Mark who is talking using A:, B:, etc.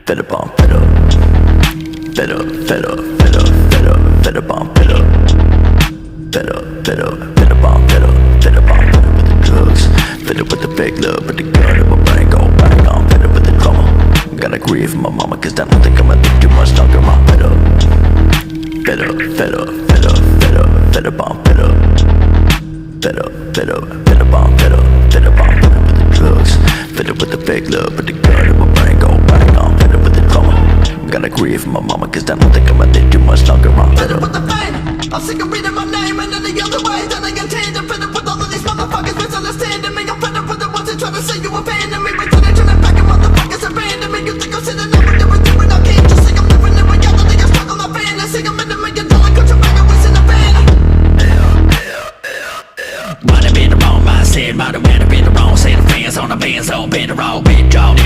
A: fed up, I'm fed up. Fed up, fed up, fed up, fed up, fed up, I'm fed up. Fed up, fed up, fed up, I'm fed up. Fed up, I'm fed up with the drugs. Fed up with the fake love, with the gun in my brain go bang. I'm fed up with the drama. Gotta grieve for my mama, cause I don't think I'ma live too much longer. I'm fed up. Fed up, fed up, fed up, fed up, fed up, I'm fed up. Fed up, fed up, fed up, I'm fed up. Fed up, I'm fed up with the drugs. Fed up with the fake love, with the gun in my brain go bang. I'm fed up with the drama. Gotta grieve for my mama, cause I don't think I'ma live too much longer. I'm fed up
B: with the pain. I'm sick of reading my name and any other way.